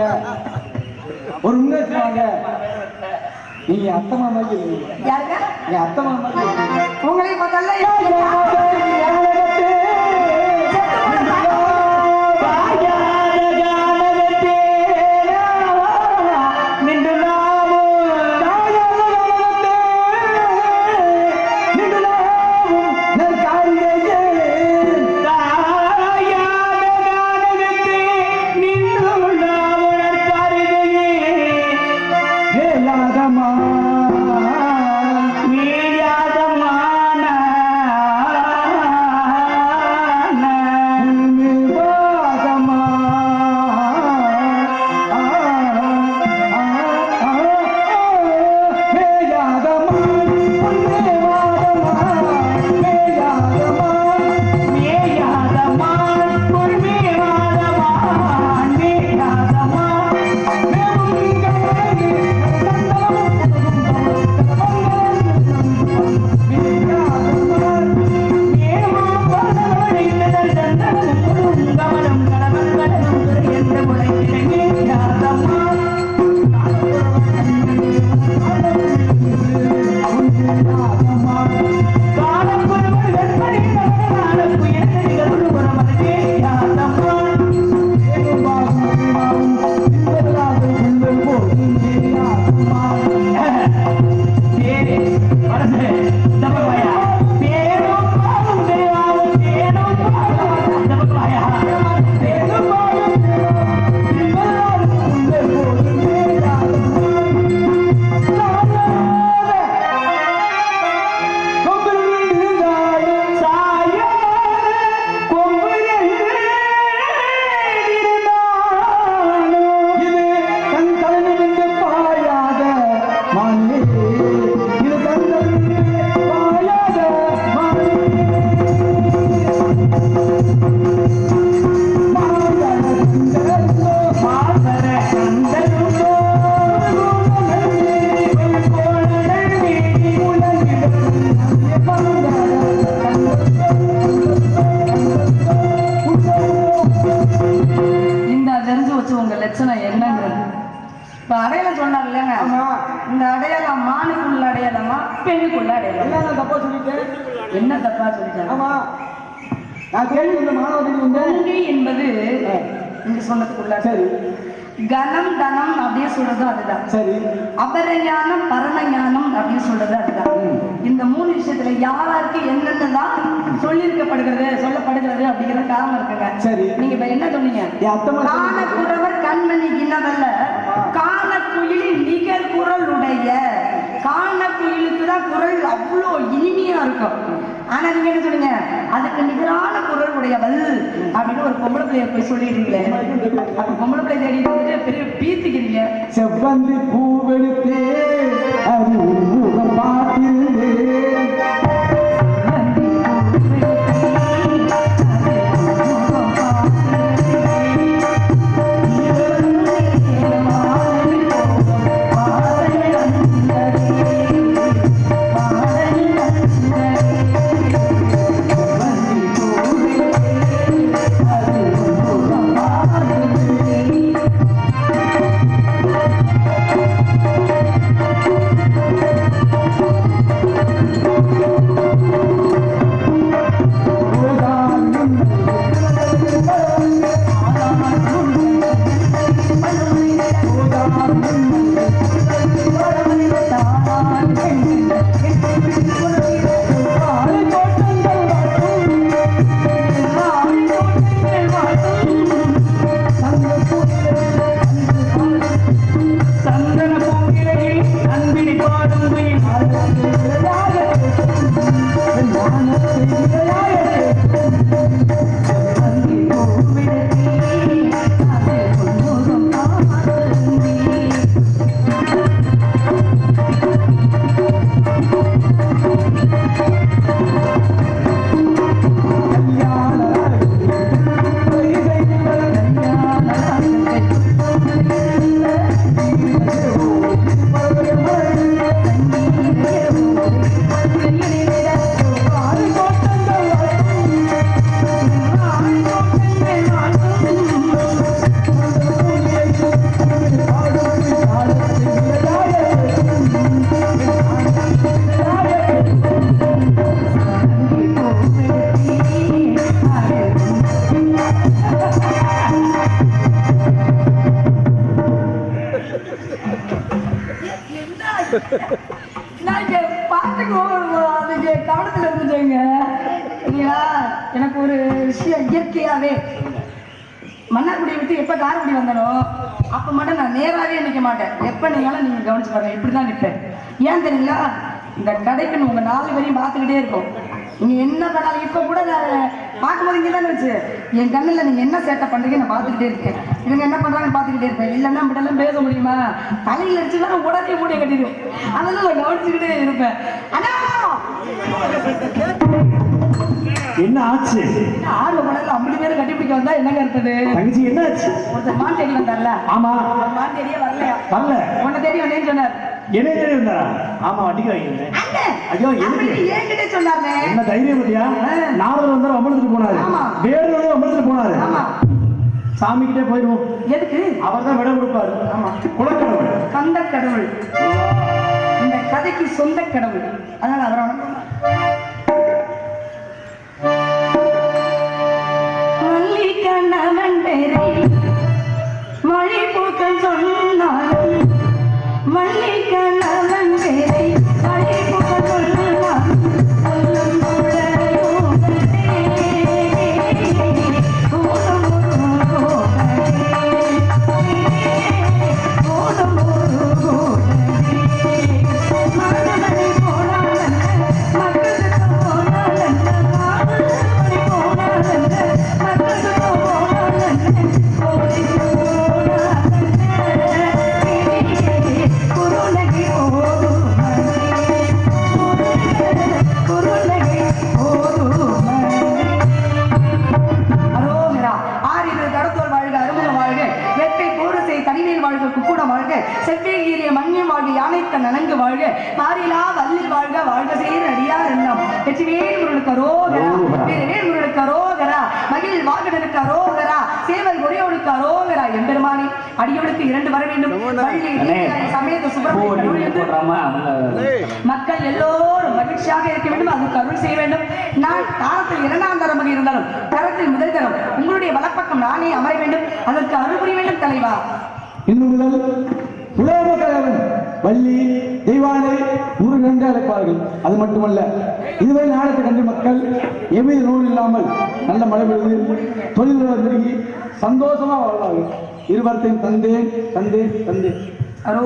ஒரு உண்மை வாங்க. நீங்க அத்தமா மாதிரி யாருங்க? என் அத்தமா மாதிரி உங்களை முதல்ல அடையாளம் சொன்னார் இல்லைங்க. இந்த அடையாளம் மானுக்குள்ள அடையாளமா பெண்ணுக்குள்ள அடையாளம்? தப்பா சொல்லிட்டேன். என்ன தப்பா சொல்லிட்டேன்? ஆமா, நான் கேள்வி இந்த மாணவர்கள் என்பது நீங்க சொன்னதுக்குள்ள சரி கனம் தனம் அப்படின்னு சொல்றது அதுதான். சரி, அபரஞானம் பரமஞானம் அப்படின்னு சொல்றது அதுதான். இந்த மூணு விஷயத்துல யாருக்கு என்னென்னதான் சொல்லப்படுகிறது அப்படிங்கிற காரணம் இருக்குங்க. சரி, நீங்க இப்ப என்ன சொன்னீங்க? காணக்குறவர் கண்மணி இனவல்ல காணக்குயிலின் நிகர் குரல் உடைய. காணக்குயிலுக்கு தான் குரல் அவ்வளோ இனிமையா இருக்கும். ஆனா நீங்க என்ன சொன்னீங்க? அதுக்கு நிகரான குரல் உடையவள் அப்படின்னு ஒரு பொம்பளை பிள்ளைய போய் சொல்லிடுறீங்களே. அப்ப பொம்பளை பிள்ளை தேடிட்டு வந்துட்டு பெரிய பீத்துக்கிறீங்க. செவ்வந்தி பூவெடுத்தே அது முகம் பார்த்திருந்தேன். நான் இங்க பாட்டுக்கு அது இங்க கவனத்துல இருந்துட்டேங்க இல்லையா. எனக்கு ஒரு விஷயம் இயற்கையாவே மன்னார்குடியை விட்டு எப்ப காரைக்குடி வந்தனோ அப்ப மட்டும் நான் நேராவே நிக்க மாட்டேன். எப்ப நீங்களும் நீங்க கவனிச்சு பாருங்க, இப்படிதான் நிற்பேன். ஏன் தெரியுங்களா, இந்த கடைக்குன்னு உங்க 4 பேரையும் பார்த்துக்கிட்டே இருக்கும். நீங்க என்ன பண்ணாலும் இப்ப கூட நான் பார்க்கும்போது இங்கே தானே வச்சு என் கண்ணில் நீங்க என்ன சேட்டை பண்றீங்க நான் பார்த்துக்கிட்டே இருக்கேன். இவங்க என்ன பண்றாங்கன்னு பார்த்துக்கிட்டே இருப்பேன். இல்லைன்னா இப்படியெல்லாம் பேச முடியுமா, தலையில் அடிச்சுதான் உடனே மூடிய கட்டிடுவேன். அதெல்லாம் நான் கவனிச்சுக்கிட்டே இருப்பேன். ஆனா என்ன ஆச்சு? ஆர்வ படத்துல 50 பேர் கட்டிப்பிடிக்க வந்தா என்னங்க இருக்குது? தங்கச்சி என்ன ஆச்சு? ஒருத்தர் மான் தேடி வந்தார்ல. ஆமா, மான் தேடியே வரலையா? வரல. உன்னை தேடி வந்தேன்னு சொன்னார். என்ன தேடி வந்தாரா? ஆமா, வட்டிக்கு வாங்கியிருந்தேன். ஐயோ, என்கிட்ட சொன்னாரு. என்ன தைரியம் பத்தியா? நாரதர் வந்தாரு, அம்பலத்துக்கு போனாரு. வேறு வந்து அம்பலத்துக்கு போனாரு. சாமி கிட்டே போயிருவோம். எதுக்கு? அவர் தான் விட கொடுப்பாரு. ஆமா, குலக்கடவுள், கந்த கடவுள், இந்த கதைக்கு சொந்த கடவுள். அதனால அவரை மொழி பூக்கள் சொன்னாலும் மல்லிகணவன் பேரை மழை பூக்கள் சொன்னாலும் சொல்லும் நலங்கு வாழ்க, மாறிலா வல்லில் வாழ்க, வாழ்க செய்த அடியார் எல்லாம் வெற்றிவேல் முருகனுக்கு அரோகரா, வேல் முருகனுக்கு அரோகரா, மகிழ் வாகனனுக்கு அரோகரா, சேவல் ஒரேவனுக்கு அரோகரா. எம்பெருமானி அடியோனுக்கு 2 வர வேண்டும். சமேத சுப்பிரமணிய மக்கள் எல்லோரும் மகிழ்ச்சியாக இருக்க வேண்டும். அதுக்கு அருள் செய்ய வேண்டும். நான் தாரத்தில் 2ஆம் தரமாக இருந்தாலும் தரத்தில் முதல் தரம் உங்களுடைய வலப்பக்கம் நானே அமர வேண்டும். அதற்கு அருள் புரிய வேண்டும் தலைவா. இன்னும் முதல் உலக கழகம் வள்ளி தெய்வானை முருகன் என்று அழைப்பார்கள். அது மட்டுமல்ல, இதுவரை நாடகத்தை கண்டு மக்கள் எவ்வித நூல் இல்லாமல் நல்ல மழை பெய்து தொழில்கள் பெருகி சந்தோஷமா வாழ்வார்கள். இருவரத்தையும் தந்தேன் தந்தேன் தந்தேன். அரோ